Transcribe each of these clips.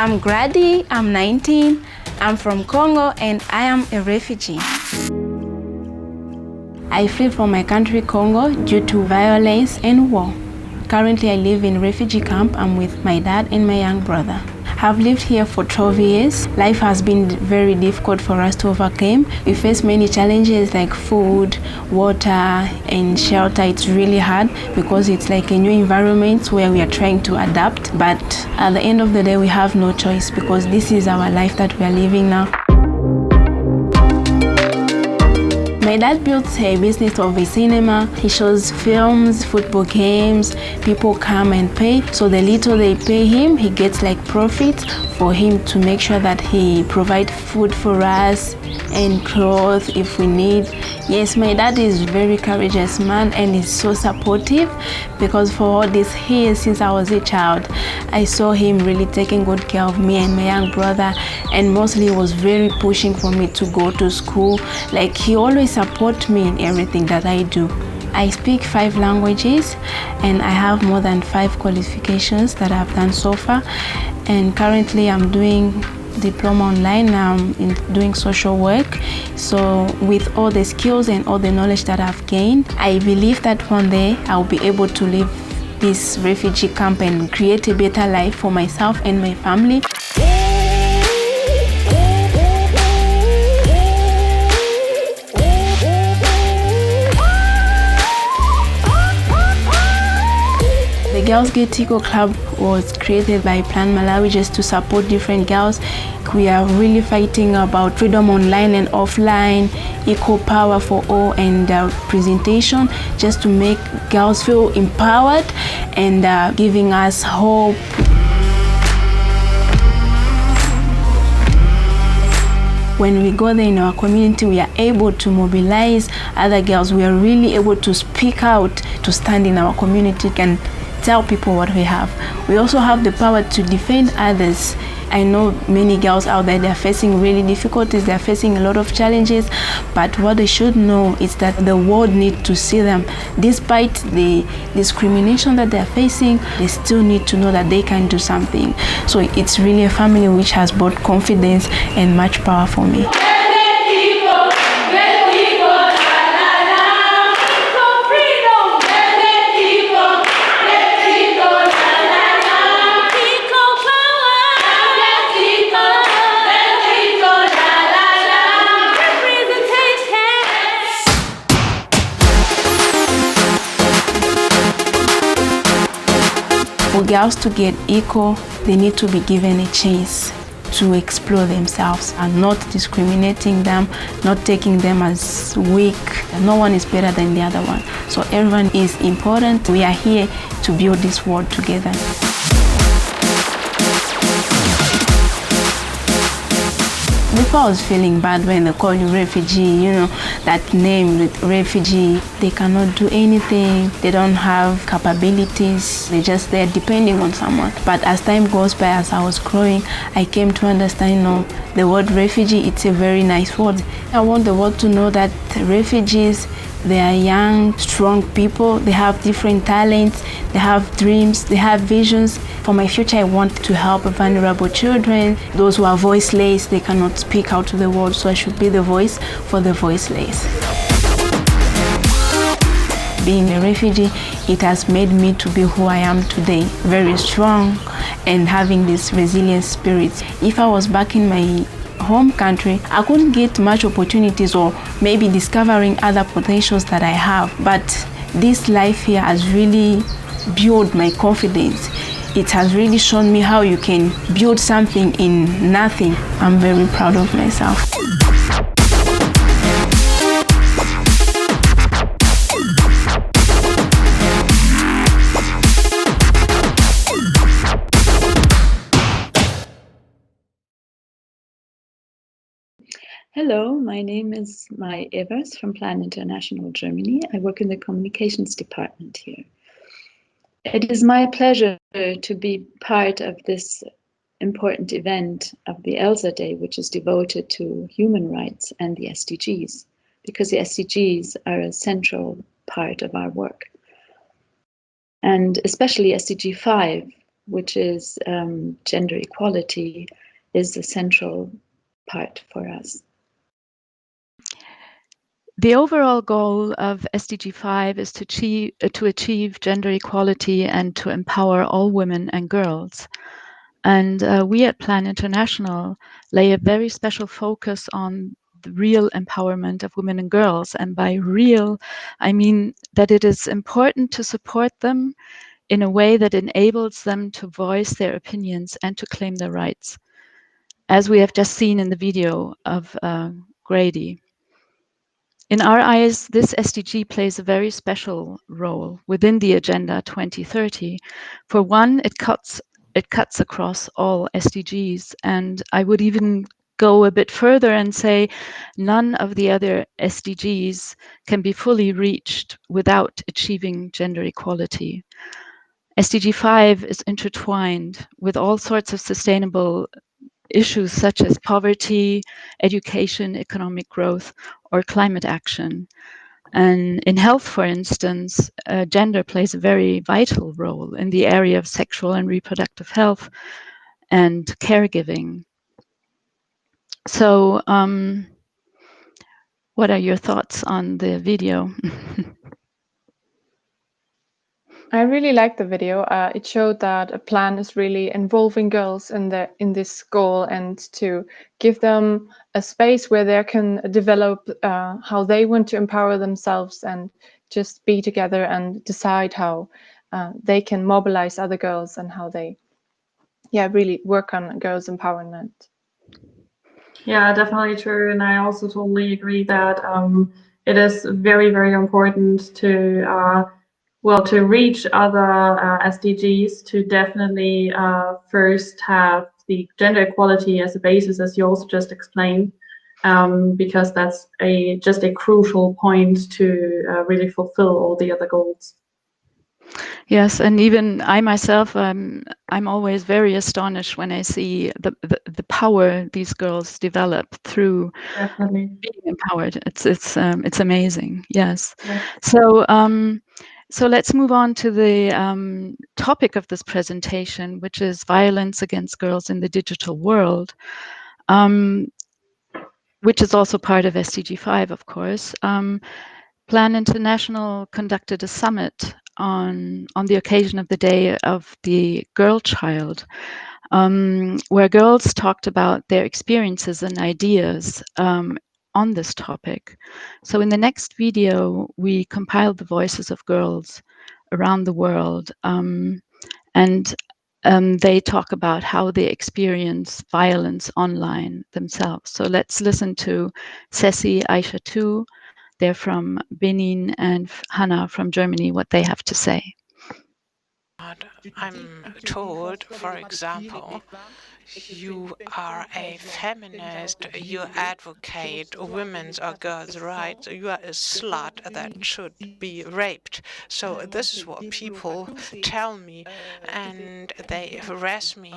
I'm Grady, I'm 19, I'm from Congo, and I am a refugee. I fled from my country, Congo, due to violence and war. Currently, I live in a refugee camp. I'm with my dad and my young brother. I've lived here for 12 years. Life has been very difficult for us to overcome. We face many challenges like food, water, and shelter. It's really hard because it's like a new environment where we are trying to adapt. But at the end of the day, we have no choice because this is our life that we are living now. My dad built a business of a cinema. He shows films, football games, people come and pay. So the little they pay him, he gets like profit for him to make sure that he provides food for us and clothes if we need. Yes, my dad is very courageous man and is so supportive because for all these years since I was a child, I saw him really taking good care of me and my young brother, and mostly was very pushing for me to go to school. Like he always support me in everything that I do. I speak 5 languages and I have more than 5 qualifications that I've done so far, and currently I'm doing diploma online. I'm doing social work. So with all the skills and all the knowledge that I've gained, I believe that one day I'll be able to leave this refugee camp and create a better life for myself and my family. The Girls Get Equal Club was created by Plan Malawi just to support different girls. We are really fighting about freedom online and offline, equal power for all, and presentation just to make girls feel empowered and giving us hope. When we go there in our community, we are able to mobilize other girls. We are really able to speak out, to stand in our community and tell people what we have. We also have the power to defend others. I know many girls out there, they're facing really difficulties, they're facing a lot of challenges, but what they should know is that the world needs to see them. Despite the discrimination that they're facing, they still need to know that they can do something. So it's really a family which has both confidence and much power for me. For girls to get equal, they need to be given a chance to explore themselves and not discriminating them, not taking them as weak. No one is better than the other one. So everyone is important. We are here to build this world together. Before I was feeling bad when they call you refugee, you know, that name, refugee, they cannot do anything, they don't have capabilities, they're just there depending on someone. But as time goes by, as I was growing, I came to understand, you know, the word refugee, it's a very nice word. I want the world to know that refugees, they are young, strong people, they have different talents, they have dreams, they have visions. For my future, I want to help vulnerable children, those who are voiceless, they cannot speak out to the world, so I should be the voice for the voiceless. Being a refugee, it has made me to be who I am today, very strong and having this resilient spirit. If I was back in my home country, I couldn't get much opportunities or maybe discovering other potentials that I have. But this life here has really built my confidence. It has really shown me how you can build something in nothing. I'm very proud of myself. Hello, my name is Mai Evers from Plan International Germany. I work in the communications department here. It is my pleasure to be part of this important event of the ELSA Day, which is devoted to human rights and the SDGs, because the SDGs are a central part of our work. And especially SDG 5, which is gender equality, is a central part for us. The overall goal of SDG 5 is to achieve gender equality and to empower all women and girls. And we at Plan International lay a very special focus on the real empowerment of women and girls. And by real, I mean that it is important to support them in a way that enables them to voice their opinions and to claim their rights, as we have just seen in the video of Grady. In our eyes, this SDG plays a very special role within the Agenda 2030. For one, it cuts across all SDGs, and I would even go a bit further and say none of the other SDGs can be fully reached without achieving gender equality. SDG 5 is intertwined with all sorts of sustainable issues such as poverty, education, economic growth, or climate action. And in health, for instance, gender plays a very vital role in the area of sexual and reproductive health and caregiving. So, what are your thoughts on the video? I really liked the video. It showed that a plan is really involving girls in this goal and to give them a space where they can develop how they want to empower themselves and just be together and decide how they can mobilize other girls and how they, really work on girls' empowerment. Yeah, definitely true. And I also totally agree that it is very, very important to to reach other SDGs, to definitely first have the gender equality as a basis, as you also just explained, because that's just a crucial point to really fulfill all the other goals. Yes, and even I myself, I'm always very astonished when I see the power these girls develop through Definitely being empowered. It's amazing. Yes. Yeah. So let's move on to the topic of this presentation, which is violence against girls in the digital world, which is also part of SDG 5, of course. Plan International conducted a summit on the occasion of the Day of the Girl Child, where girls talked about their experiences and ideas on this topic. So in the next video, we compiled the voices of girls around the world, and they talk about how they experience violence online themselves. So let's listen to Ceci, Aisha too. They're from Benin, and Hannah from Germany, what they have to say. I'm told, for example, you are a feminist, you advocate women's or girls' rights, you are a slut that should be raped. So this is what people tell me, and they harass me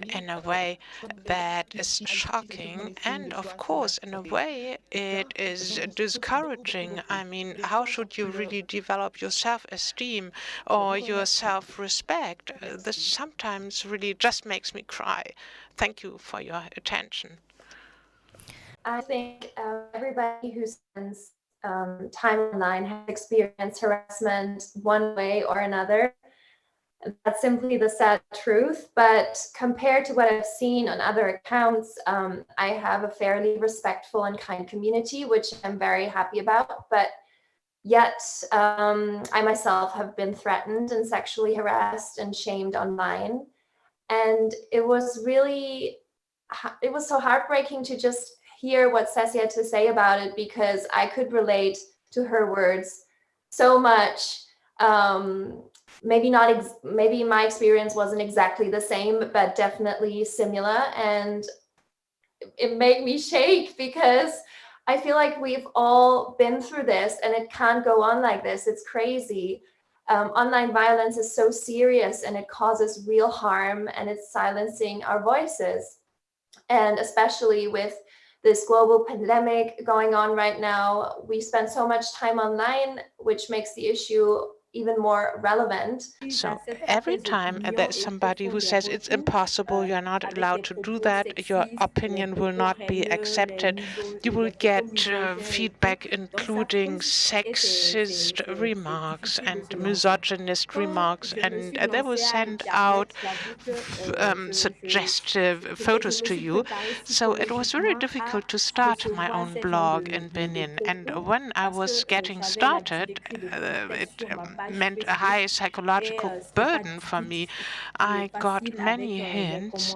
in a way that is shocking. And of course, in a way, it is discouraging. I mean, how should you really develop your self-esteem or your self-respect? This sometimes really just makes me cry. Thank you for your attention. I think everybody who spends time online has experienced harassment one way or another. That's simply the sad truth. But compared to what I've seen on other accounts, I have a fairly respectful and kind community, which I'm very happy about. But yet, I myself have been threatened and sexually harassed and shamed online. And it was so heartbreaking to just hear what Ceci had to say about it, because I could relate to her words so much. Maybe my experience wasn't exactly the same, but definitely similar. And it made me shake, because I feel like we've all been through this and it can't go on like this. It's crazy. Online violence is so serious and it causes real harm, and it's silencing our voices. And especially with this global pandemic going on right now, we spend so much time online, which makes the issue even more relevant. So every time there's somebody who says it's impossible, you're not allowed to do that, your opinion will not be accepted, you will get feedback including sexist remarks and misogynist remarks, and they will send out suggestive photos to you. So it was very difficult to start my own blog in Benin. And when I was getting started, it meant a high psychological burden for me. I got many hints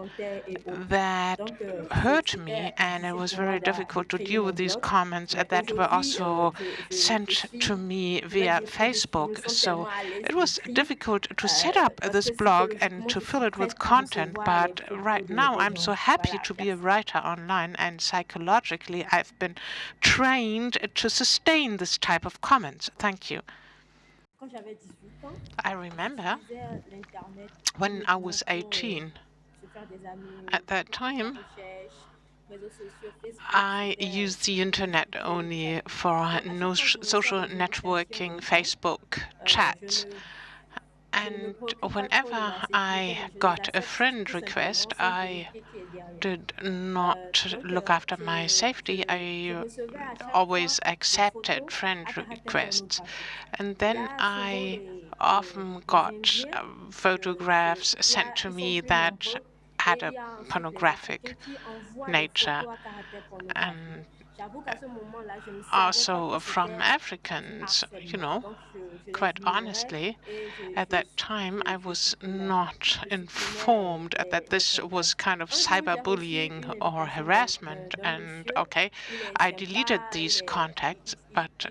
that hurt me, and it was very difficult to deal with these comments that were also sent to me via Facebook. So it was difficult to set up this blog and to fill it with content, but right now I'm so happy to be a writer online, and psychologically I've been trained to sustain this type of comments. Thank you. I remember when I was 18, at that time, I used the internet only for social networking, Facebook chats. And whenever I got a friend request, I did not look after my safety. I always accepted friend requests. And then I often got photographs sent to me that had a pornographic nature, and also from Africans, you know. Quite honestly, at that time, I was not informed that this was kind of cyberbullying or harassment. And okay, I deleted these contacts, but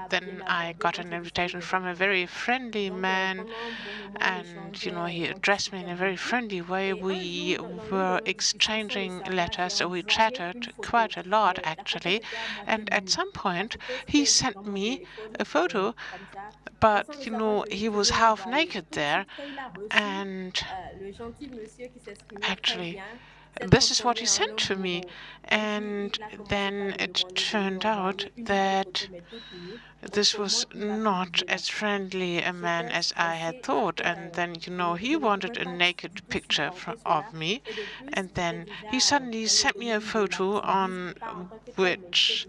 then I got an invitation from a very friendly man, and you know, he addressed me in a very friendly way. We were exchanging letters, we chatted quite a lot actually, and at some point he sent me a photo, but you know, he was half naked there, and actually this is what he sent to me. And then it turned out that this was not as friendly a man as I had thought. And then, you know, he wanted a naked picture of me. And then he suddenly sent me a photo on which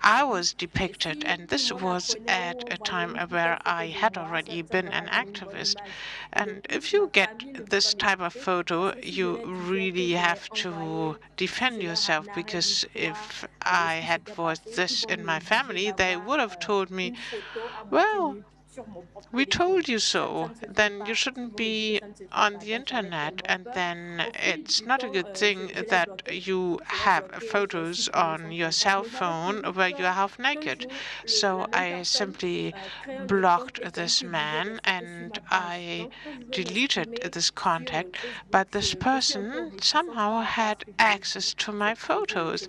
I was depicted. And this was at a time where I had already been an activist. And if you get this type of photo, you really have to defend yourself, because if I had voiced this in my family, they would have told me, well, we told you so, then you shouldn't be on the internet, and then it's not a good thing that you have photos on your cell phone where you are half naked. So I simply blocked this man and I deleted this contact, but this person somehow had access to my photos.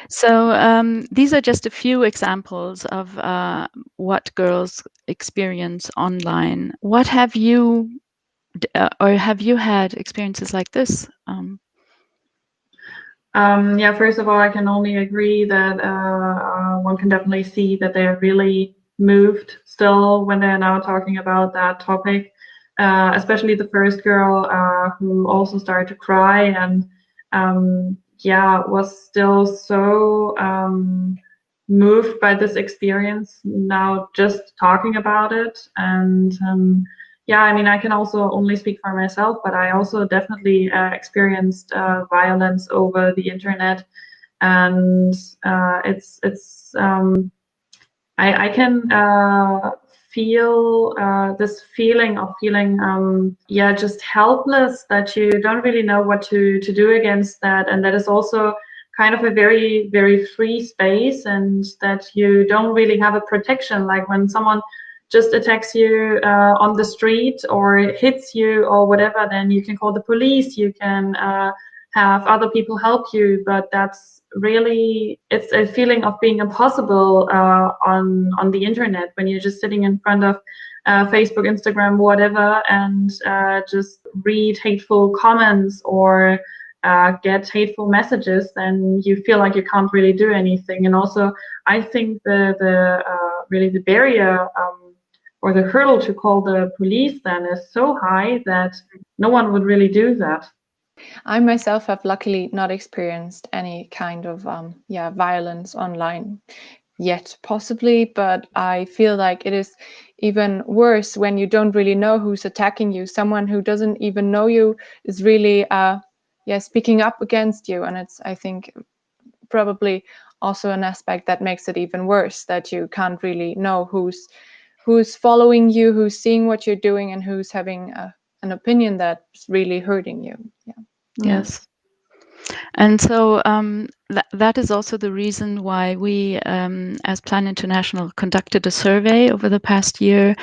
So these are just a few examples of what girls experience online. What have you, or have you had experiences like this? Yeah, first of all, I can only agree that one can definitely see that they're really moved still when they're now talking about that topic, especially the first girl who also started to cry and yeah, was still so moved by this experience now just talking about it. And yeah, I mean, I can also only speak for myself, but I also definitely experienced violence over the internet, and I can feel this feeling of feeling yeah, just helpless, that you don't really know what to do against that, and that is also kind of a very, very free space, and that you don't really have a protection. Like when someone just attacks you on the street or hits you or whatever, then you can call the police, you can have other people help you, but that's really, it's a feeling of being impossible on the internet, when you're just sitting in front of Facebook, Instagram, whatever, and just read hateful comments or get hateful messages, then you feel like you can't really do anything. And also, I think the really the barrier or the hurdle to call the police then is so high that no one would really do that. I myself have luckily not experienced any kind of violence online yet, possibly, but I feel like it is even worse when you don't really know who's attacking you. Someone who doesn't even know you is really speaking up against you, and it's, I think, probably also an aspect that makes it even worse, that you can't really know who's following you, who's seeing what you're doing, and who's having an opinion that's really hurting you. Yes. And so that is also the reason why we, as Plan International, conducted a survey over the past year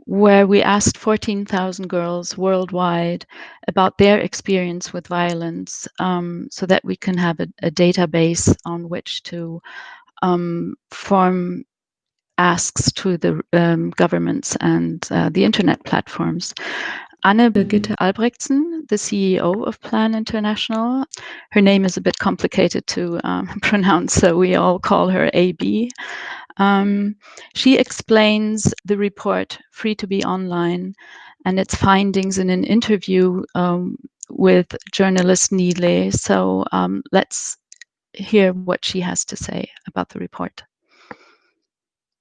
where we asked 14,000 girls worldwide about their experience with violence, so that we can have a database on which to form asks to the governments and the internet platforms. Berget Albrechtsen, the CEO of Plan International. Her name is a bit complicated to pronounce, so we all call her AB. She explains the report Free to Be Online and its findings in an interview with journalist Nile. So let's hear what she has to say about the report.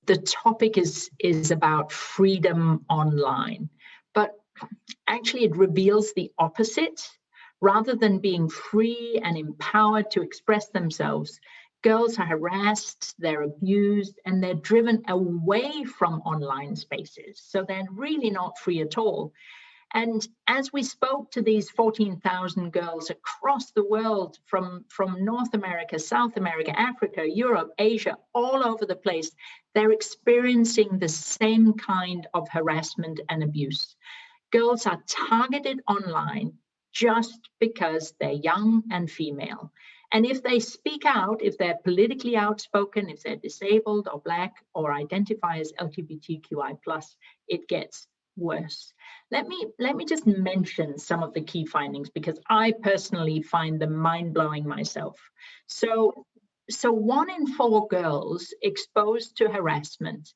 The topic is about freedom online, but actually it reveals the opposite. Rather than being free and empowered to express themselves, girls are harassed, they're abused, and they're driven away from online spaces. So they're really not free at all. And as we spoke to these 14,000 girls across the world, from North America, South America, Africa, Europe, Asia, all over the place, they're experiencing the same kind of harassment and abuse. Girls are targeted online just because they're young and female. And if they speak out, if they're politically outspoken, if they're disabled or Black or identify as LGBTQI+, it gets worse. Let me just mention some of the key findings, because I personally find them mind-blowing myself. So 1 in 4 girls exposed to harassment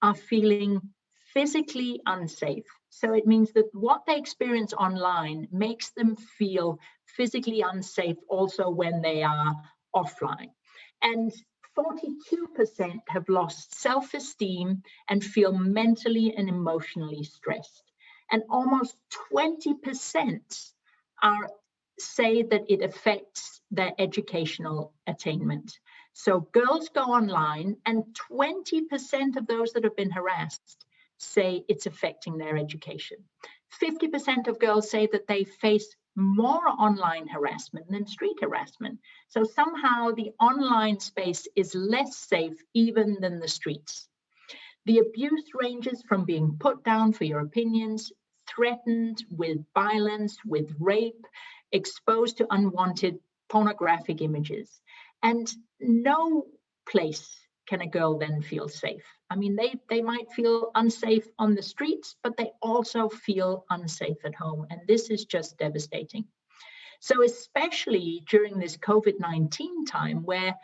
are feeling physically unsafe. So it means that what they experience online makes them feel physically unsafe also when they are offline. And 42% have lost self-esteem and feel mentally and emotionally stressed. And almost 20% say that it affects their educational attainment. So girls go online, and 20% of those that have been harassed say it's affecting their education. 50% of girls say that they face more online harassment than street harassment. So somehow the online space is less safe even than the streets. The abuse ranges from being put down for your opinions, threatened with violence, with rape, exposed to unwanted pornographic images. And no place can a girl then feel safe. I mean, they might feel unsafe on the streets, but they also feel unsafe at home. And this is just devastating. So especially during this COVID-19 time, where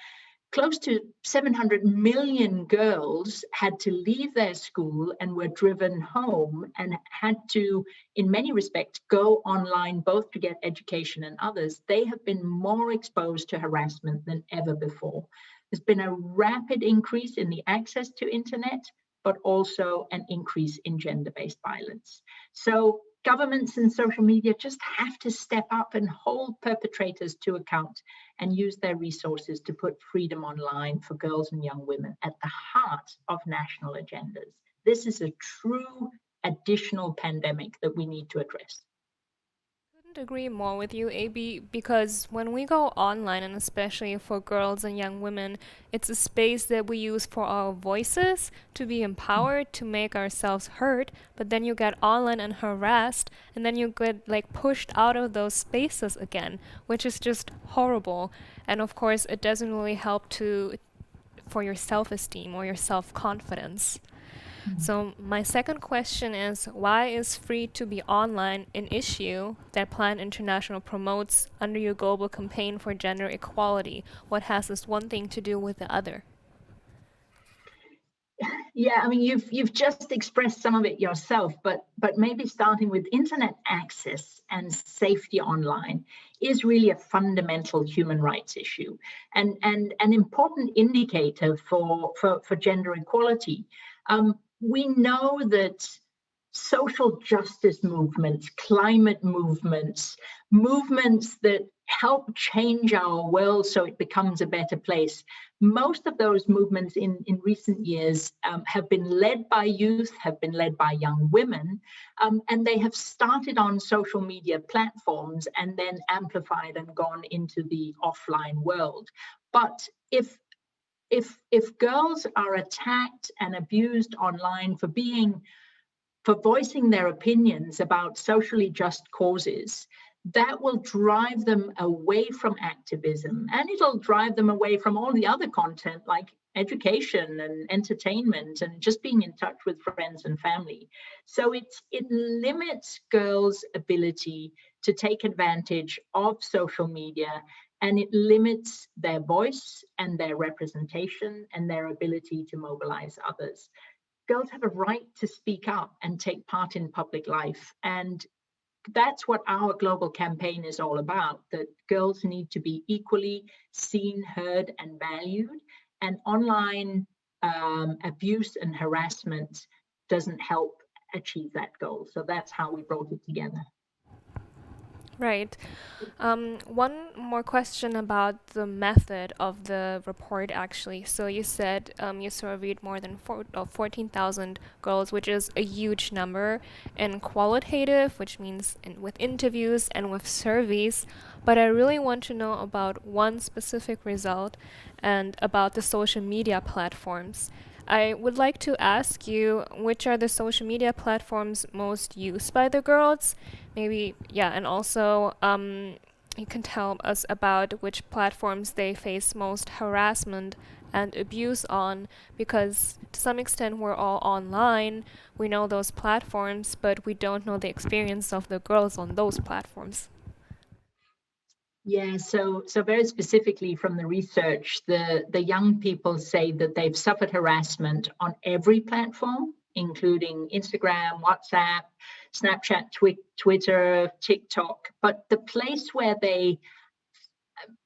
close to 700 million girls had to leave their school and were driven home and had to, in many respects, go online both to get education and others, they have been more exposed to harassment than ever before. There's been a rapid increase in the access to internet, but also an increase in gender-based violence. So governments and social media just have to step up and hold perpetrators to account and use their resources to put freedom online for girls and young women at the heart of national agendas. This is a true additional pandemic that we need to address. I couldn't agree more with you, AB, because when we go online, and especially for girls and young women, it's a space that we use for our voices, to be empowered, to make ourselves heard, but then you get online and harassed, and then you get pushed out of those spaces again, which is just horrible. And of course, it doesn't really help for your self-esteem or your self-confidence. So my second question is, why is free to be online an issue that Plan International promotes under your global campaign for gender equality? What has this one thing to do with the other? Yeah, I mean, you've just expressed some of it yourself, but maybe starting with internet access and safety online is really a fundamental human rights issue and an important indicator for gender equality. We know that social justice movements, climate movements, movements that help change our world so it becomes a better place. Most of those movements in recent years have been led by youth, have been led by young women, and they have started on social media platforms and then amplified and gone into the offline world. But if girls are attacked and abused online for voicing their opinions about socially just causes, that will drive them away from activism, and it'll drive them away from all the other content like education and entertainment and just being in touch with friends and family. So it limits girls' ability to take advantage of social media, and it limits their voice and their representation and their ability to mobilize others. Girls have a right to speak up and take part in public life. And that's what our global campaign is all about, that girls need to be equally seen, heard, and valued. And online abuse and harassment doesn't help achieve that goal. So that's how we brought it together. Right. One more question about the method of the report, actually. So you said you surveyed more than 14,000 girls, which is a huge number, and qualitative, which means with interviews and with surveys. But I really want to know about one specific result and about the social media platforms. I would like to ask you, which are the social media platforms most used by the girls? Maybe, yeah, and also you can tell us about which platforms they face most harassment and abuse on, because to some extent we're all online, we know those platforms, but we don't know the experience of the girls on those platforms. Yeah, so very specifically from the research, the young people say that they've suffered harassment on every platform, including Instagram, WhatsApp, Snapchat, Twitter, TikTok. But the place where they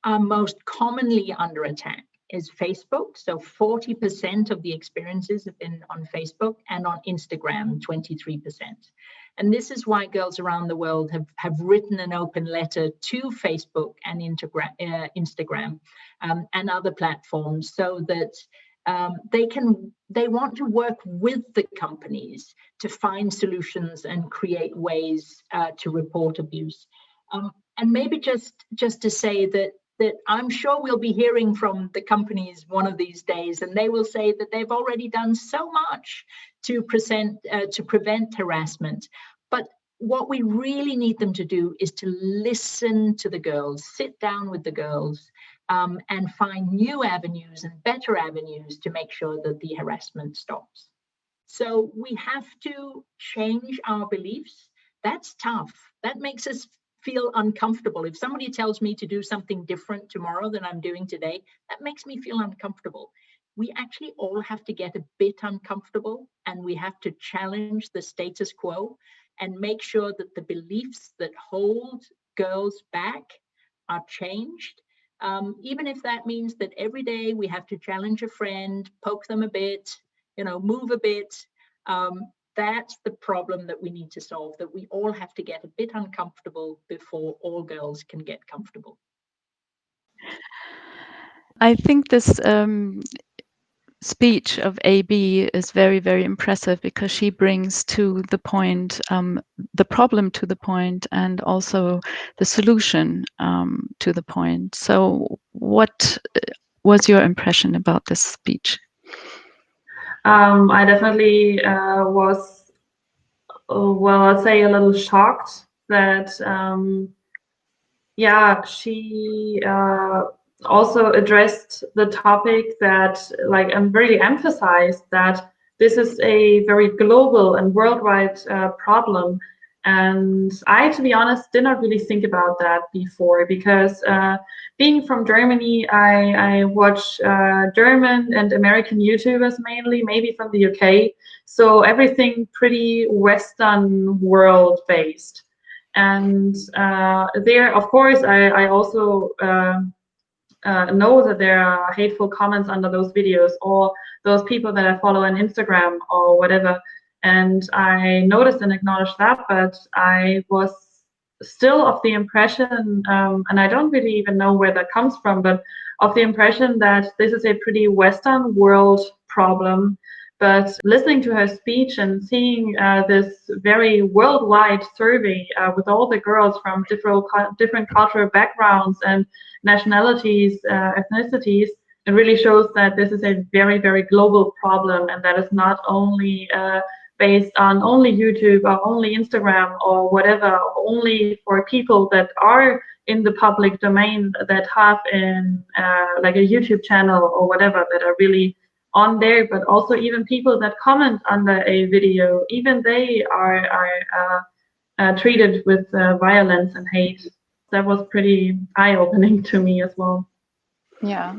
are most commonly under attack is Facebook. So 40% of the experiences have been on Facebook, and on Instagram, 23%. And this is why girls around the world have written an open letter to Facebook and Instagram and other platforms, so that they want to work with the companies to find solutions and create ways to report abuse. And maybe just to say that I'm sure we'll be hearing from the companies one of these days, and they will say that they've already done so much to prevent harassment. But what we really need them to do is to listen to the girls, sit down with the girls, and find new avenues and better avenues to make sure that the harassment stops. So we have to change our beliefs. That's tough. That makes us feel uncomfortable. If somebody tells me to do something different tomorrow than I'm doing today, that makes me feel uncomfortable. We actually all have to get a bit uncomfortable, and we have to challenge the status quo and make sure that the beliefs that hold girls back are changed. Even if that means that every day we have to challenge a friend, poke them a bit, move a bit. That's the problem that we need to solve, that we all have to get a bit uncomfortable before all girls can get comfortable. I think this speech of AB is very, very impressive, because she brings to the point the problem to the point, and also the solution to the point. So what was your impression about this speech? I definitely was, well, I'd say a little shocked that, she also addressed the topic that, and really emphasized that this is a very global and worldwide problem, And I, to be honest, did not really think about that before, because being from Germany, I watch German and American YouTubers mainly, maybe from the UK. So everything pretty Western world based. And there, of course, I also know that there are hateful comments under those videos, or those people that I follow on Instagram or whatever. And I noticed and acknowledged that, but I was still of the impression, and I don't really even know where that comes from, but of the impression that this is a pretty Western world problem. But listening to her speech and seeing this very worldwide survey with all the girls from different cultural backgrounds and nationalities, ethnicities, it really shows that this is a very, very global problem, and that is not only based on only YouTube or only Instagram or whatever, or only for people that are in the public domain, that have in like a YouTube channel or whatever, that are really on there, but also even people that comment under a video, even they are treated with violence and hate. That was pretty eye-opening to me as well. Yeah,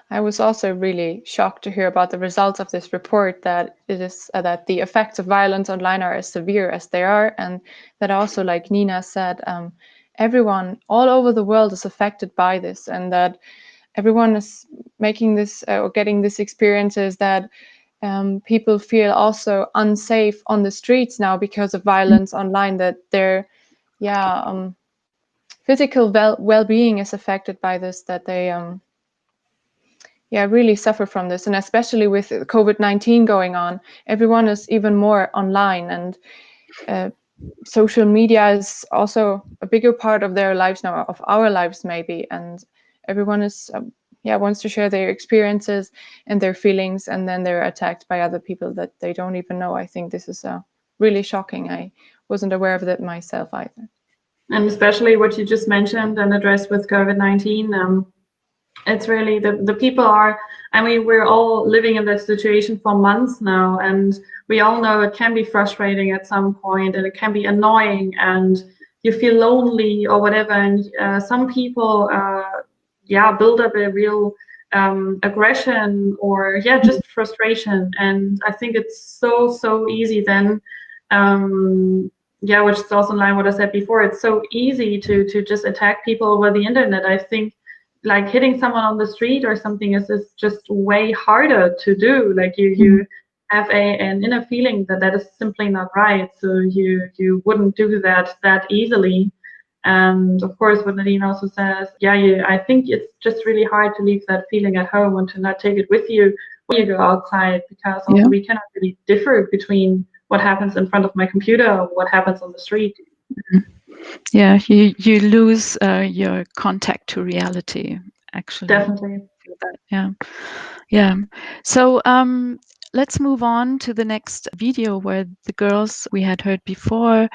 I was also really shocked to hear about the results of this report, that it is that the effects of violence online are as severe as they are, and that also, like Nina said, everyone all over the world is affected by this, and that everyone is making this or getting this experiences that people feel also unsafe on the streets now because of violence online, that their physical well-being is affected by this, that they really suffer from this. And especially with COVID-19 going on, everyone is even more online, and social media is also a bigger part of their lives now, of our lives maybe, and everyone is wants to share their experiences and their feelings, and then they're attacked by other people that they don't even know. I think this is really shocking. I wasn't aware of that myself either. And especially what you just mentioned and addressed with COVID-19, it's really the people are, I mean, we're all living in this situation for months now, and we all know it can be frustrating at some point, and it can be annoying, and you feel lonely or whatever. And some people, build up a real aggression or just frustration. And I think it's so easy then, which is also in line with what I said before. It's so easy to just attack people over the internet. I think like hitting someone on the street or something is just way harder to do. Like you have an inner feeling that is simply not right, so you wouldn't do that easily. And of course, what Nadine also says, I think it's just really hard to leave that feeling at home and to not take it with you when you go outside, because also we cannot really differ between what happens in front of my computer or what happens on the street. Yeah, you lose your contact to reality, actually. Definitely. Yeah. So let's move on to the next video, where the girls we had heard before,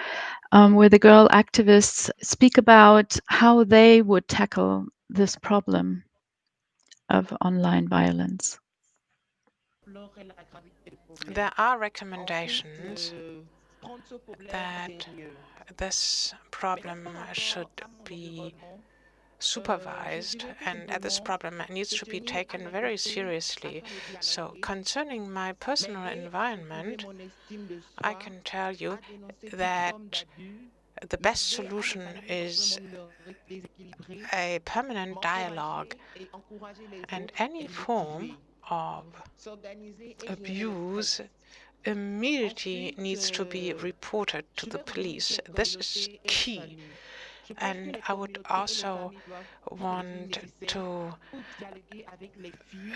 where the girl activists speak about how they would tackle this problem of online violence. There are recommendations that this problem should be supervised, and this problem needs to be taken very seriously. So concerning my personal environment, I can tell you that the best solution is a permanent dialogue, and any form of abuse immediately needs to be reported to the police. This is key. And I would also want to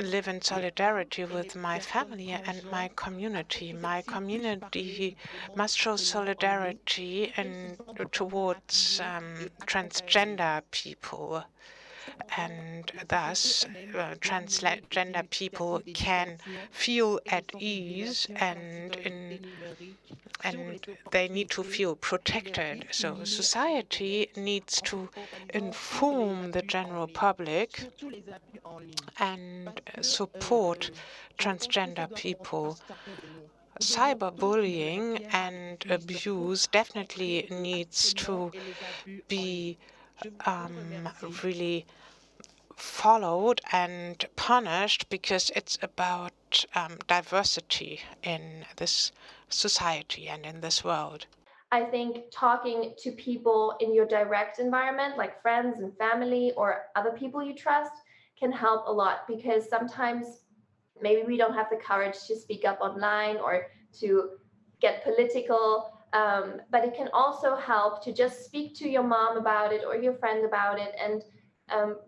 live in solidarity with my family and my community. My community must show solidarity towards transgender people, and thus transgender people can feel at ease, and they need to feel protected. So society needs to inform the general public and support transgender people cyberbullying and abuse definitely needs to be really followed and punished, because it's about diversity in this society and in this world. I think talking to people in your direct environment, like friends and family or other people you trust, can help a lot, because sometimes maybe we don't have the courage to speak up online or to get political. But it can also help to just speak to your mom about it or your friend about it, and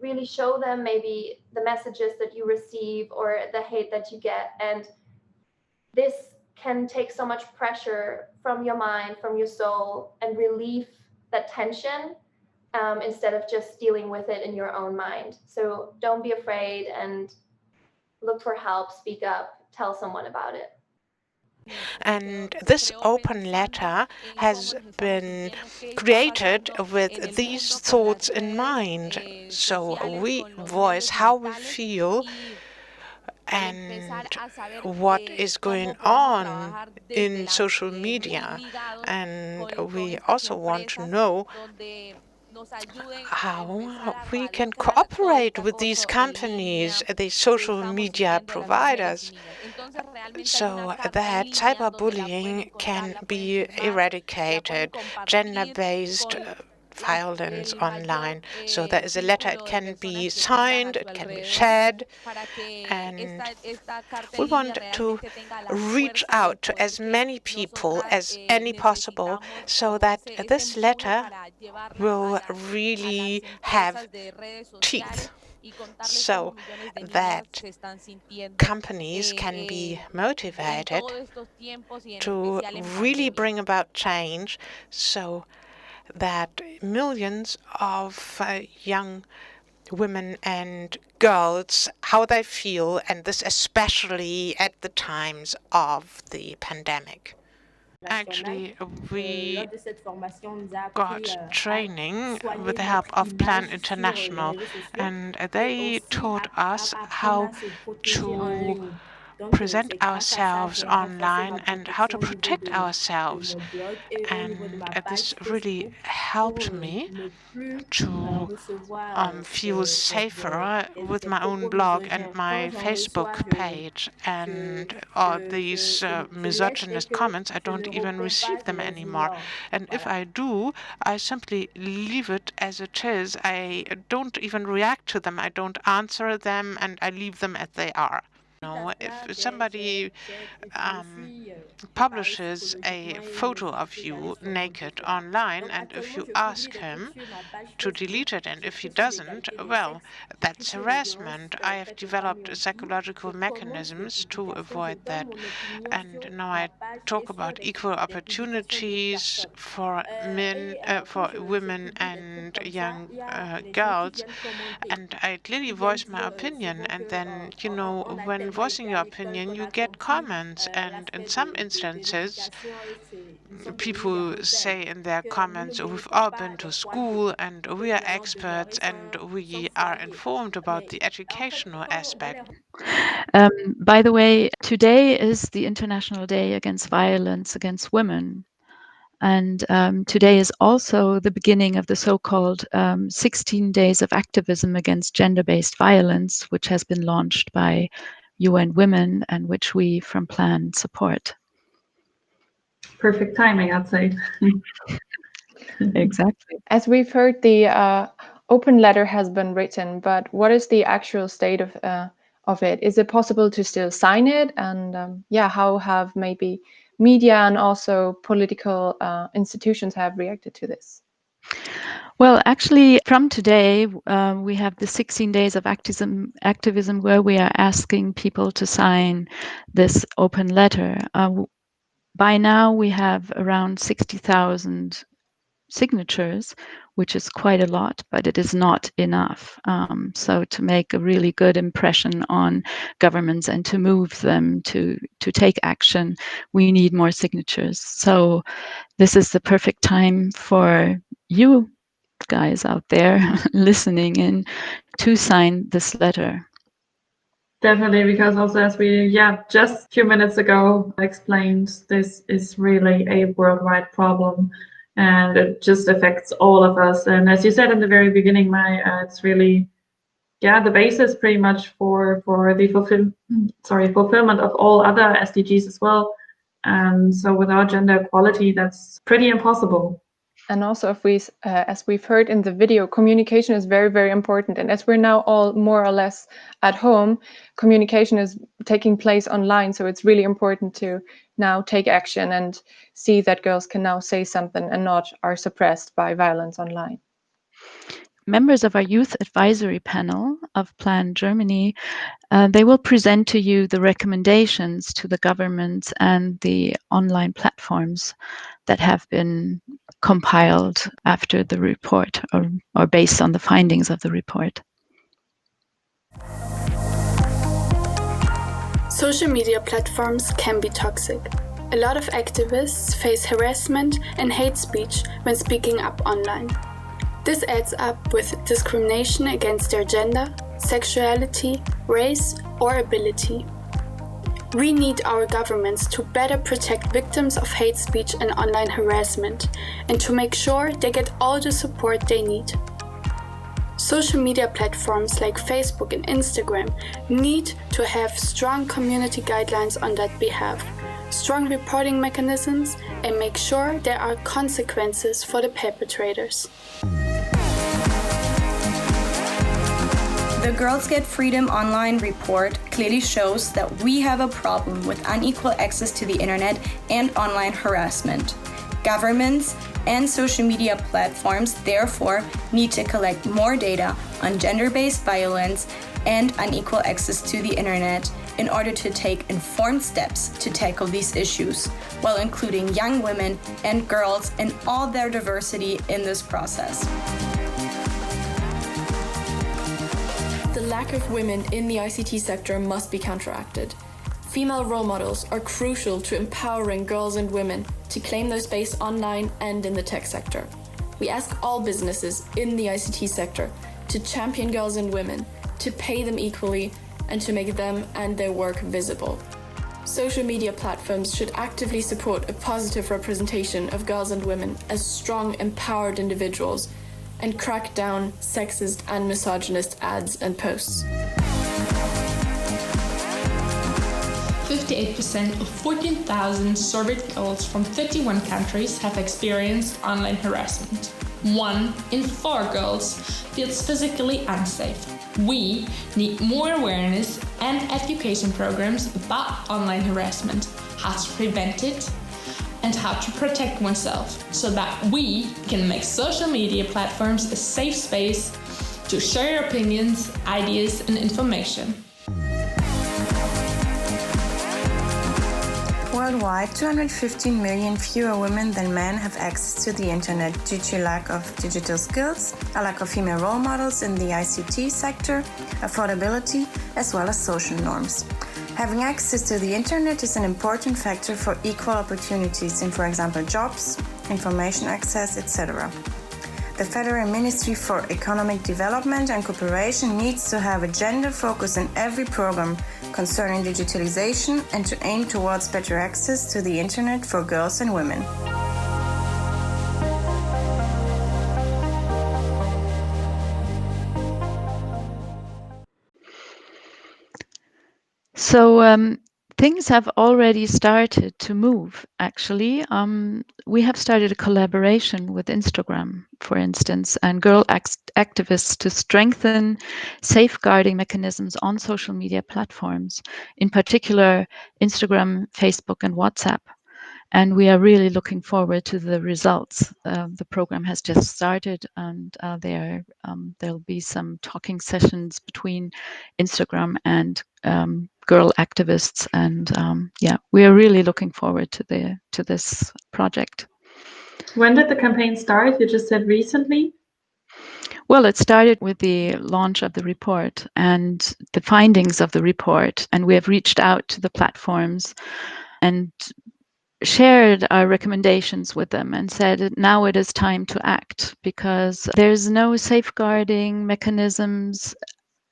really show them maybe the messages that you receive or the hate that you get. And this can take so much pressure from your mind, from your soul, and relieve that tension, instead of just dealing with it in your own mind. So don't be afraid and look for help, speak up, tell someone about it. And this open letter has been created with these thoughts in mind. So we voice how we feel and what is going on in social media. And we also want to know how we can cooperate with these companies, these social media providers, so that cyberbullying can be eradicated, gender-based violence online. So there is a letter, it can be signed, it can be shared, and we want to reach out to as many people as any possible, so that this letter will really have teeth, so that companies can be motivated to really bring about change, so that millions of young women and girls, how they feel, and this especially at the times of the pandemic. Actually, we got training with the help of Plan International, and they taught us how to present ourselves online and how to protect ourselves. And this really helped me to feel safer with my own blog and my Facebook page. And these misogynist comments, I don't even receive them anymore. And if I do, I simply leave it as it is. I don't even react to them. I don't answer them, and I leave them as they are. If somebody publishes a photo of you naked online, and if you ask him to delete it, and if he doesn't, well, that's harassment. I have developed psychological mechanisms to avoid that. And now I talk about equal opportunities for men, for women and young girls, and I clearly voice my opinion. And then, when voicing your opinion, you get comments, and in some instances, people say in their comments, we've all been to school and we are experts and we are informed about the educational aspect. By the way, today is the International Day Against Violence Against Women. And today is also the beginning of the so-called 16 Days of Activism Against Gender-Based Violence, which has been launched by UN Women and which we from Plan support. Perfect timing, I'd say. Exactly. As we've heard, the open letter has been written, but what is the actual state of it? Is it possible to still sign it? And how have maybe media and also political institutions have reacted to this? Well, actually, from today, we have the 16 Days of Activism where we are asking people to sign this open letter. By now, we have around 60,000 signatures, which is quite a lot, but it is not enough. So to make a really good impression on governments and to move them to take action, we need more signatures. So this is the perfect time for you guys out there listening in to sign this letter. Definitely, because also as we, just a few minutes ago explained, this is really a worldwide problem and it just affects all of us. And as you said in the very beginning, Mai, it's really, the basis pretty much for the fulfillment of all other SDGs as well. And so without gender equality, that's pretty impossible. And also, if we, as we've heard in the video, communication is very, very important. And as we're now all more or less at home, communication is taking place online. So it's really important to now take action and see that girls can now say something and not are suppressed by violence online. Members of our youth advisory panel of Plan Germany, they will present to you the recommendations to the governments and the online platforms that have been compiled after the report or based on the findings of the report. Social media platforms can be toxic. A lot of activists face harassment and hate speech when speaking up online. This adds up with discrimination against their gender, sexuality, race, or ability. We need our governments to better protect victims of hate speech and online harassment, and to make sure they get all the support they need. Social media platforms like Facebook and Instagram need to have strong community guidelines on that behalf, strong reporting mechanisms, and make sure there are consequences for the perpetrators. The Girls Get Freedom online report clearly shows that we have a problem with unequal access to the internet and online harassment. Governments and social media platforms therefore need to collect more data on gender-based violence and unequal access to the internet in order to take informed steps to tackle these issues, while including young women and girls in all their diversity in this process. The lack of women in the ICT sector must be counteracted. Female role models are crucial to empowering girls and women to claim their space online and in the tech sector. We ask all businesses in the ICT sector to champion girls and women, to pay them equally, and to make them and their work visible. Social media platforms should actively support a positive representation of girls and women as strong, empowered individuals, and crack down sexist and misogynist ads and posts. 58% of 14,000 surveyed girls from 31 countries have experienced online harassment. 1 in 4 girls feels physically unsafe. We need more awareness and education programs about online harassment, how to prevent it, and how to protect oneself, so that we can make social media platforms a safe space to share your opinions, ideas, and information. Worldwide, 215 million fewer women than men have access to the internet due to lack of digital skills, a lack of female role models in the ICT sector, affordability, as well as social norms. Having access to the internet is an important factor for equal opportunities in, for example, jobs, information access, etc. The Federal Ministry for Economic Development and Cooperation needs to have a gender focus in every program concerning digitalization and to aim towards better access to the internet for girls and women. So things have already started to move, actually. We have started a collaboration with Instagram, for instance, and girl activists to strengthen safeguarding mechanisms on social media platforms, in particular Instagram, Facebook, and WhatsApp. And we are really looking forward to the results. The program has just started, and there'll be some talking sessions between Instagram and girl activists, and we are really looking forward to this project. When did the campaign start? You just said recently? Well, it started with the launch of the report and the findings of the report, and we have reached out to the platforms and shared our recommendations with them and said now it is time to act, because there's no safeguarding mechanisms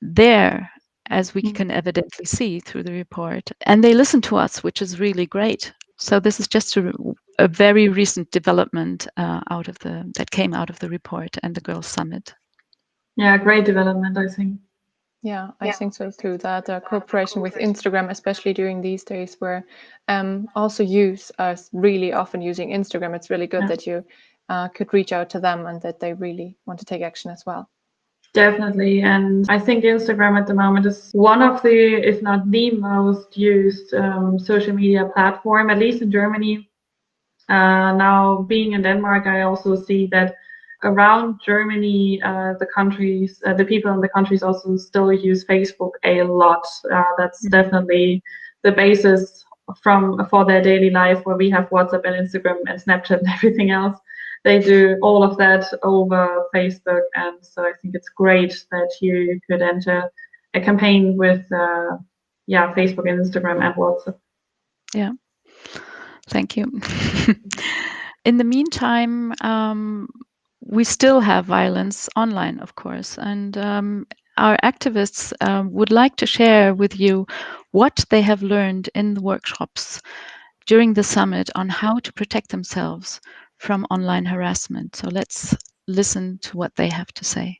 there as we can evidently see through the report. And they listen to us, which is really great. So this is just a very recent development that came out of the report and the Girls' Summit. Yeah, great development, I think. Yeah, I think so too. That cooperation with Instagram, especially during these days where also youth are really often using Instagram, it's really good that you could reach out to them and that they really want to take action as well. Definitely. And I think Instagram at the moment is one of the, if not the most used social media platform, at least in Germany. Now, being in Denmark, I also see that around Germany, the people in the countries also still use Facebook a lot. That's definitely the basis for their daily life, where we have WhatsApp and Instagram and Snapchat and everything else. They do all of that over Facebook, and so I think it's great that you could enter a campaign with Facebook and Instagram and WhatsApp. Yeah, thank you. In the meantime, we still have violence online, of course, and our activists would like to share with you what they have learned in the workshops during the summit on how to protect themselves from online harassment. So let's listen to what they have to say.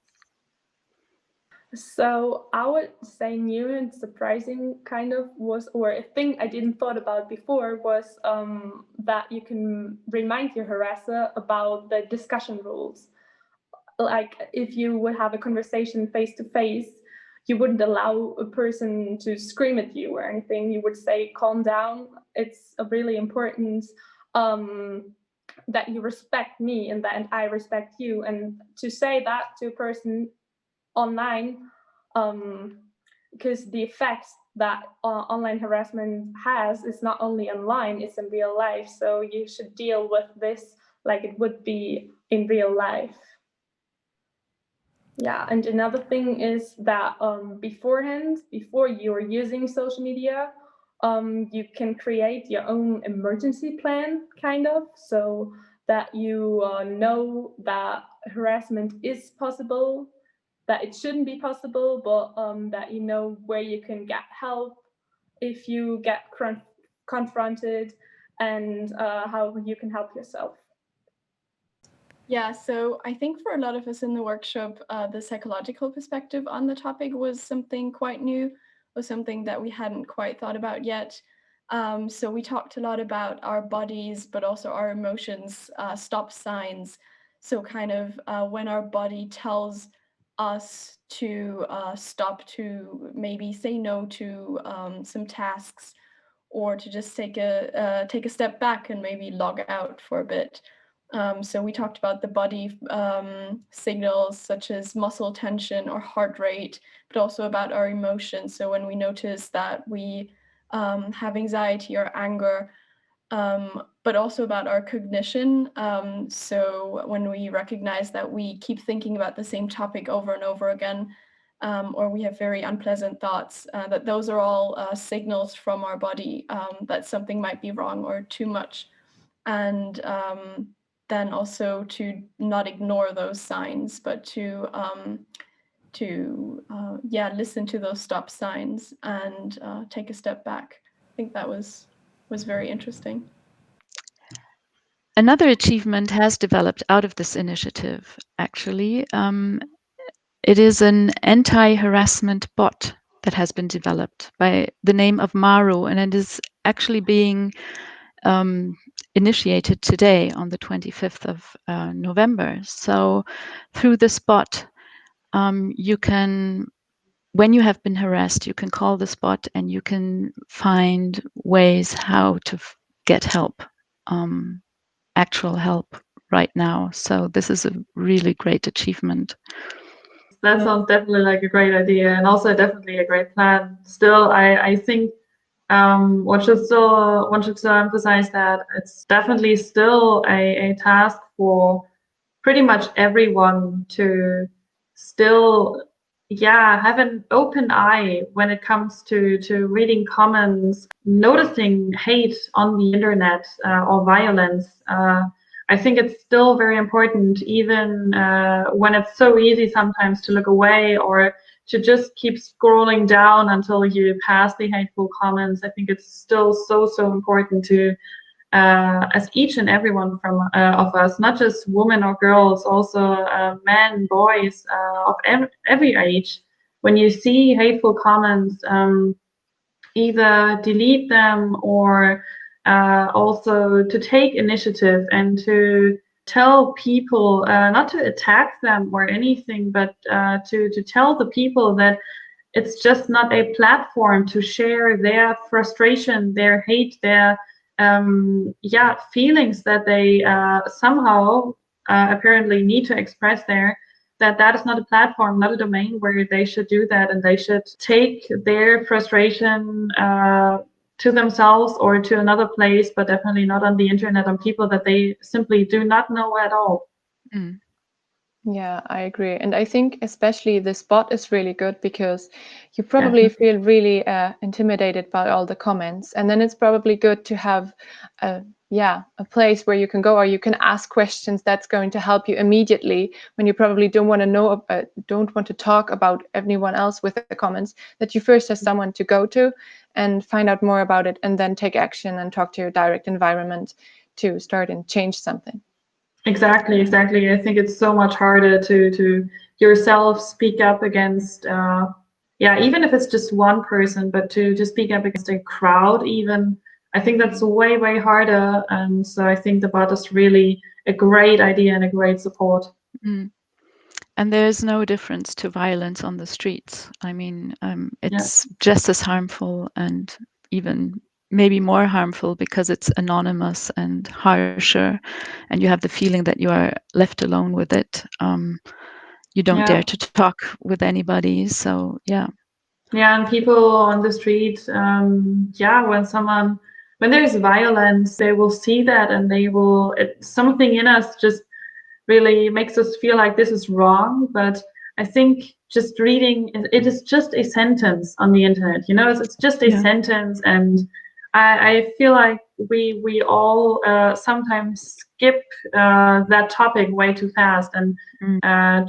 So I would say new and surprising kind of was, or a thing I didn't thought about before was that you can remind your harasser about the discussion rules. Like if you would have a conversation face to face, you wouldn't allow a person to scream at you or anything. You would say, calm down. It's really important that you respect me and that I respect you. And to say that to a person online, because the effects that online harassment has is not only online, it's in real life. So you should deal with this like it would be in real life. Yeah, and another thing is that beforehand, before you're using social media, you can create your own emergency plan, kind of, so that you know that harassment is possible, that it shouldn't be possible, but that you know where you can get help if you get confronted, and how you can help yourself. Yeah, so I think for a lot of us in the workshop, the psychological perspective on the topic was something quite new, or something that we hadn't quite thought about yet. So we talked a lot about our bodies, but also our emotions, stop signs. So kind of when our body tells us to stop, to maybe say no to some tasks, or to just take a step back and maybe log out for a bit. So we talked about the body signals such as muscle tension or heart rate, but also about our emotions. So when we notice that we have anxiety or anger, but also about our cognition. So when we recognize that we keep thinking about the same topic over and over again, or we have very unpleasant thoughts, that those are all signals from our body that something might be wrong or too much. And then also to not ignore those signs, but to listen to those stop signs and take a step back. I think that was very interesting. Another achievement has developed out of this initiative, actually. It is an anti-harassment bot that has been developed by the name of Maru, and it is actually being initiated today on the 25th of November. So through this bot, you can, when you have been harassed, you can call this bot and you can find ways how to get help, actual help right now. So this is a really great achievement. That sounds definitely like a great idea, and also definitely a great plan. Still, I think one should still emphasize that it's definitely still a task for pretty much everyone to still have an open eye when it comes to reading comments, noticing hate on the internet or violence. I think it's still very important, even when it's so easy sometimes to look away or to just keep scrolling down until you pass the hateful comments. I think it's still so important to, as each and every one of us, not just women or girls, also men, boys of every age, when you see hateful comments, either delete them or also to take initiative and to tell people, not to attack them or anything, but to tell the people that it's just not a platform to share their frustration, their hate, their feelings that they somehow apparently need to express there, that is not a platform, not a domain where they should do that, and they should take their frustration to themselves or to another place, but definitely not on the internet, on people that they simply do not know at all. Mm. Yeah, I agree. And I think especially this bot is really good because you probably feel really intimidated by all the comments. And then it's probably good to have a place where you can go, or you can ask questions that's going to help you immediately when you probably don't want to talk about anyone else with the comments, that you first have someone to go to and find out more about it, and then take action and talk to your direct environment to start and change something. Exactly. I think it's so much harder to yourself speak up against, even if it's just one person, but to speak up against a crowd even, I think that's way harder. And so I think the bot is really a great idea and a great support. Mm. And there's no difference to violence on the streets. I mean, it's just as harmful, and even maybe more harmful because it's anonymous and harsher, and you have the feeling that you are left alone with it. You don't dare to talk with anybody. So and people on the street, when there's violence, they will see that, and something in us just really makes us feel like this is wrong. But I think just reading, it is just a sentence on the internet, it's just a sentence. And I feel like we all sometimes skip that topic way too fast, and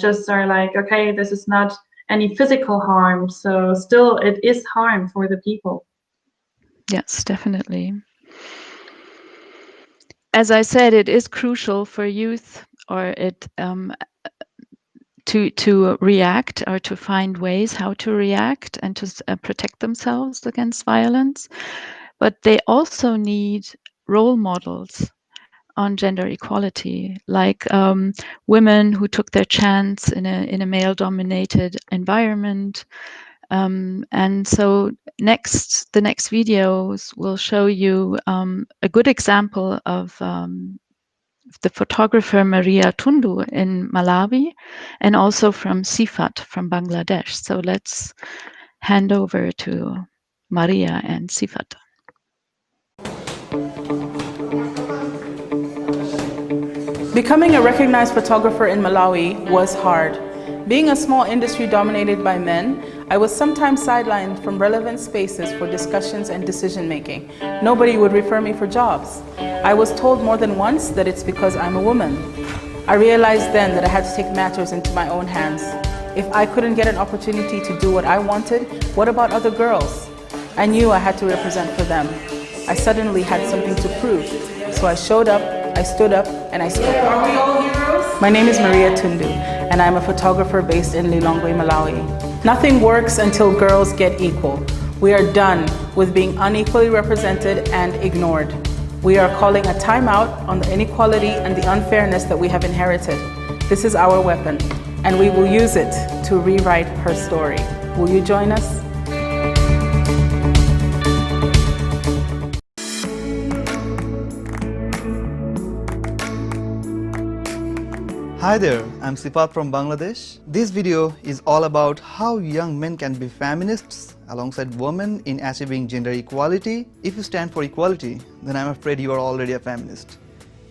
just are like, okay, this is not any physical harm, so still it is harm for the people. Yes, definitely. As I said, it is crucial for youth, or to react, or to find ways how to react and to protect themselves against violence. But they also need role models on gender equality, like women who took their chance in a male-dominated environment. And so the next videos will show you a good example of the photographer Maria Tundu in Malawi, and also from Sifat from Bangladesh. So let's hand over to Maria and Sifat. Becoming a recognized photographer in Malawi was hard. Being a small industry dominated by men, I was sometimes sidelined from relevant spaces for discussions and decision-making. Nobody would refer me for jobs. I was told more than once that it's because I'm a woman. I realized then that I had to take matters into my own hands. If I couldn't get an opportunity to do what I wanted, what about other girls? I knew I had to represent for them. I suddenly had something to prove. So I showed up, I stood up, and I spoke. Are we all heroes? My name is Maria Tundu, and I'm a photographer based in Lilongwe, Malawi. Nothing works until girls get equal. We are done with being unequally represented and ignored. We are calling a timeout on the inequality and the unfairness that we have inherited. This is our weapon, and we will use it to rewrite her story. Will you join us? Hi there, I'm Sifat from Bangladesh. This video is all about how young men can be feminists alongside women in achieving gender equality. If you stand for equality, then I'm afraid you are already a feminist.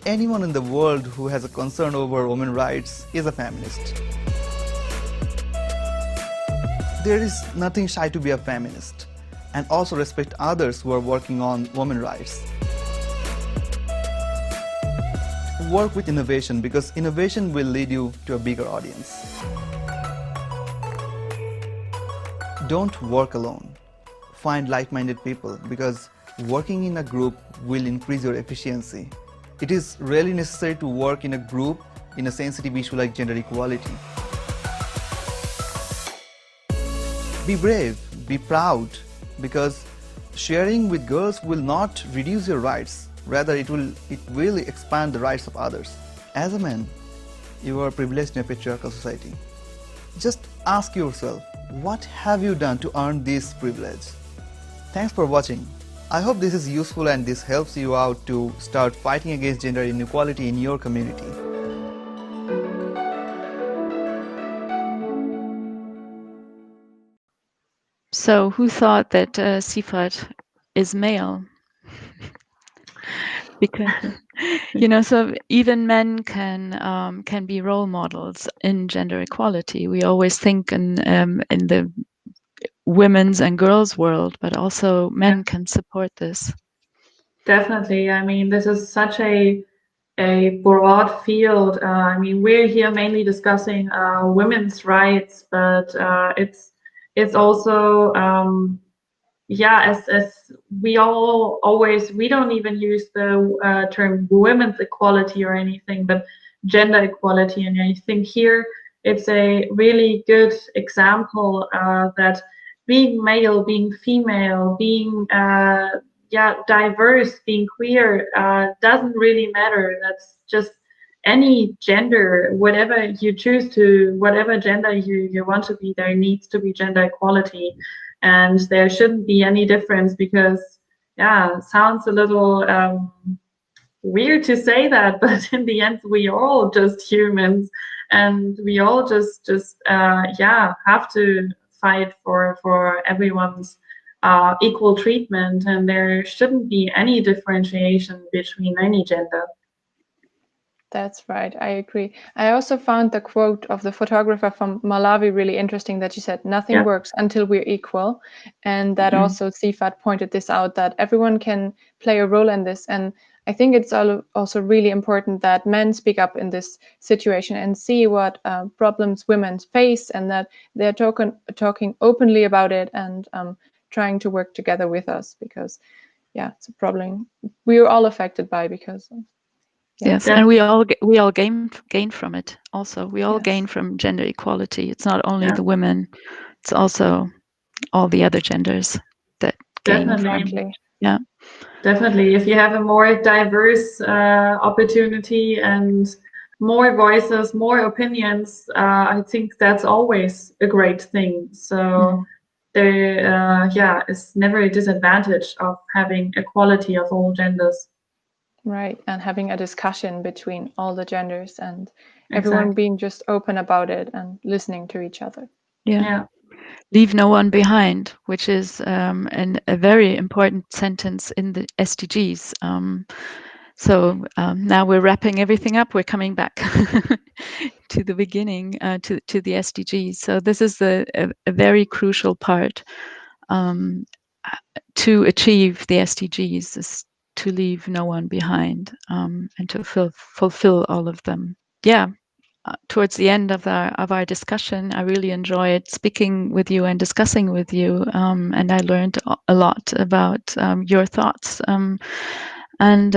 Anyone in the world who has a concern over women's rights is a feminist. There is nothing shy to be a feminist, and also respect others who are working on women's rights. Work with innovation, because innovation will lead you to a bigger audience. Don't work alone. Find like-minded people, because working in a group will increase your efficiency. It is really necessary to work in a group in a sensitive issue like gender equality. Be brave, be proud, because sharing with girls will not reduce your rights. Rather, it will expand the rights of others. As a man, you are privileged in a patriarchal society. Just ask yourself, what have you done to earn this privilege? Thanks for watching. I hope this is useful and this helps you out to start fighting against gender inequality in your community. So who thought that Sifat is male? Because, so even men can be role models in gender equality. We always think in the women's and girls' world, but also men can support this. Definitely. I mean, this is such a broad field. I mean, we're here mainly discussing women's rights, but it's also as we all always, we don't even use the term women's equality or anything, but gender equality. And I think here it's a really good example that being male, being female, being diverse, being queer doesn't really matter. That's just any gender, whatever you choose to, whatever gender you want to be, there needs to be gender equality. And there shouldn't be any difference, because sounds a little weird to say that, but in the end we are all just humans, and we all just have to fight for everyone's equal treatment, and there shouldn't be any differentiation between any gender. That's right, I agree. I also found the quote of the photographer from Malawi really interesting, that she said, nothing works until we're equal. And that also Sifat pointed this out, that everyone can play a role in this. And I think it's also really important that men speak up in this situation and see what problems women face, and that they're talking openly about it and trying to work together with us, because it's a problem we're all affected by, because yes, and we all gain from it. Also, we all gain from gender equality. It's not only the women; it's also all the other genders that gain from it. Yeah, definitely. If you have a more diverse opportunity and more voices, more opinions, I think that's always a great thing. So there, is never a disadvantage of having equality of all genders. Right, and having a discussion between all the genders, and everyone being just open about it and listening to each other. Yeah. Leave no one behind, which is a very important sentence in the SDGs. So now we're wrapping everything up. We're coming back to the beginning, to the SDGs. So this is a very crucial part to achieve the SDGs, is to leave no one behind, and to fulfill all of them. Yeah. Towards the end of our discussion, I really enjoyed speaking with you and discussing with you, and I learned a lot about your thoughts. And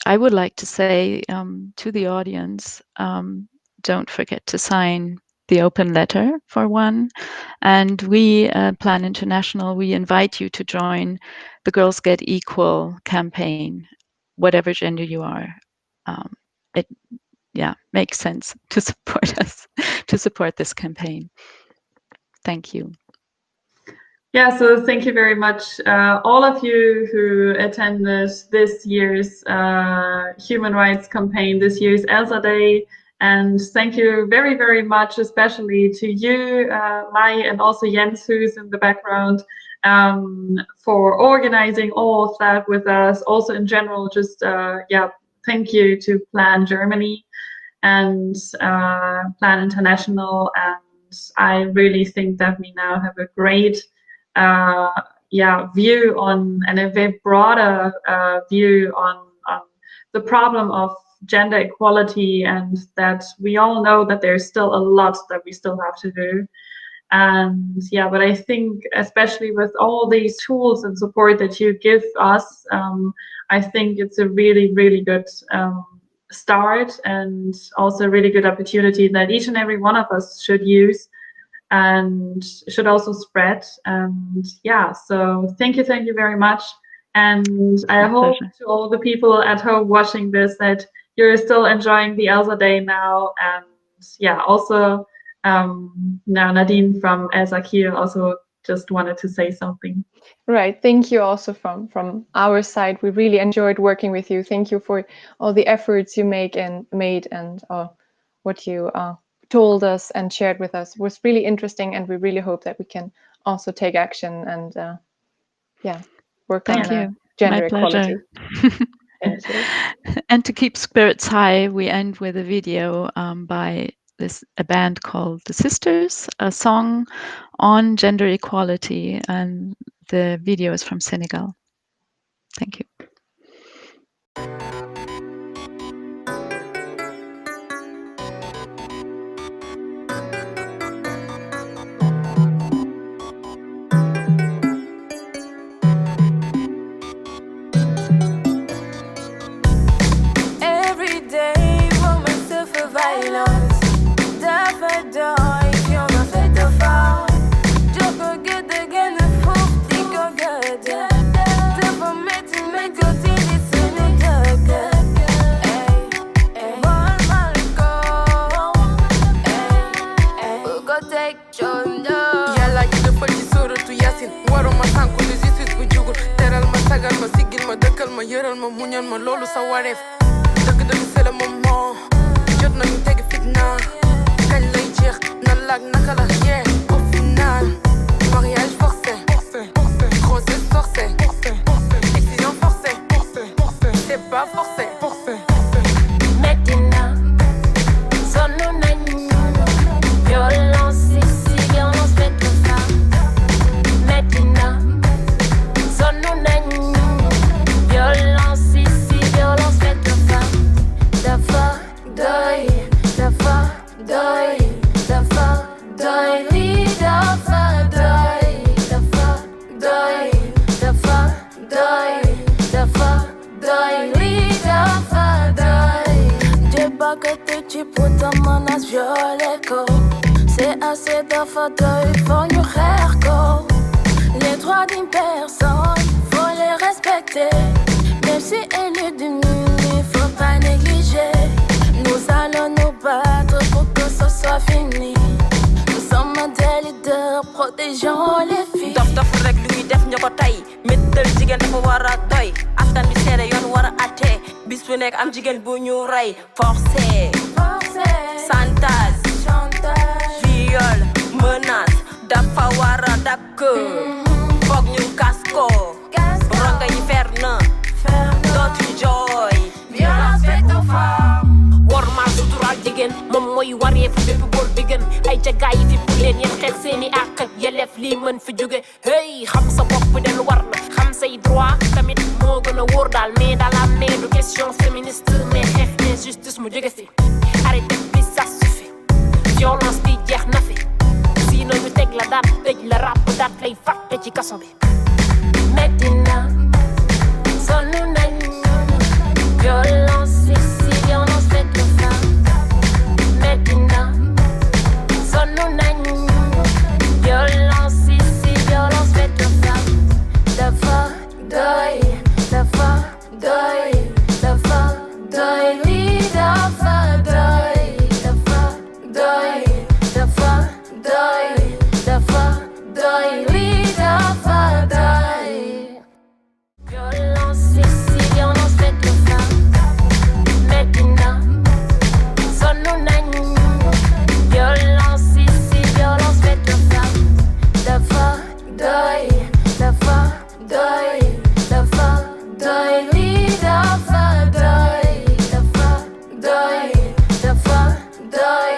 I would like to say to the audience, don't forget to sign the open letter, for one. And we, Plan International, we invite you to join the Girls Get Equal campaign, whatever gender you are. It makes sense to support us, to support this campaign. Thank you. Yeah, so thank you very much, all of you who attended this year's Human Rights Campaign, this year's ELSA Day. And thank you very, very much, especially to you, Mai, and also Jens, who's in the background, for organizing all of that with us. Also, in general, just, thank you to Plan Germany and Plan International. And I really think that we now have a great view on, and a very broader view on the problem of gender equality, and that we all know that there's still a lot that we still have to do. And yeah, but I think especially with all these tools and support that you give us, I think it's a really, really good start, and also a really good opportunity that each and every one of us should use and should also spread. And yeah, so thank you very much. And I hope to all the people at home watching this that you're still enjoying the ELSA Day now. And yeah, also now Nadine from ELSA Kiel also just wanted to say something. Right. Thank you also from our side. We really enjoyed working with you. Thank you for all the efforts you made and what you told us and shared with us. It was really interesting, and we really hope that we can also take action and work on gender equality. Thank you. And to keep spirits high, we end with a video by a band called The Sisters, a song on gender equality, and the video is from Senegal. Thank you. Every day, women suffer violence. Daffodil, on a fait de fort. Je peux guetter, gagner fou, dis qu'on guette. De vous mettre, mais côté des sonnets de guette. Hey, bon malco. Hey, go take Jondo. Yalla, you the full soro to Yasin. Waro ma sanko, this is with you. Teral ma sagal, ma sigil, ma dekal, ma yeral, ma munyan, ma lolo sa waref. Dëgg dëgg c'est le moment. Jot nañu teg fitna. Kañ lay jeex nan la ak naka la yeah. Au final, mariage forcé, grossesse forcée, excision forcée, c'est pas forcé. Maintenant, sonn nañu. Violence ici, violence faite aux femmes. Maintenant, sonn nañu. Violence ici, violence faite aux femmes. Dafa doy, dafa doy, dafa doy, li dafa doy, dafa doy, dafa doy, dafa doy, li dafa doy. Débat que tu pour ta menace violer ko. C'est assez dafa doy, faut ñu xeex ko. Les droits d'une personne, faut les respecter. Même si elle est démunie, faut pas négliger. Nous allons nous battre pour que ce soit fini. Nous sommes des leaders, protégeons les filles. Dof dof rek lu ñuy def ñako tay. Mettal jigéen dafa wara doy. Askan bi seede yoon wara atte. Bis bu nekk am jigéen bu ñu rey. Forcé, chantage, viol, menace. Dafa wara dakk. Foog ñu kasko. Ronga yi fer na. Dootuñu jooy. Violence faite aux femmes. Wormaal suturaal jigéen moom mooy wareef bépp góor bi gën. Ay jagaay yi fi pour leen yéen xeex seeni àq ak yelleef lii mën fi jóge. Hey xam sa bopp dellu war na. Xam say droit tamit moo gën a wóor daal. Mais dans la main du question féministe. Mais xeex injustice mu jóge fi. Arrêté bi ça suffit. Violence bi jeex na fi. Sinon ñu teg la daan tëj la ràpp daat lay fàtte ci kaso bi. Maintenant, sonn nañu. Violence ici, violence faite aux femmes. Maintenant, sonn nañu. Violence ici, violence faite aux femmes. Dafa doy, dafa doy, dafa doy, li dafa doy, dafa doy, dafa doy, dafa doy, li dafa doy. Violence ici, violence faite aux femmes. Maintenant, sonn nañu. Violence ici, violence faite aux femmes. Dafa doy, dafa doy, dafa doy, li dafa doy, dafa doy, dafa doy.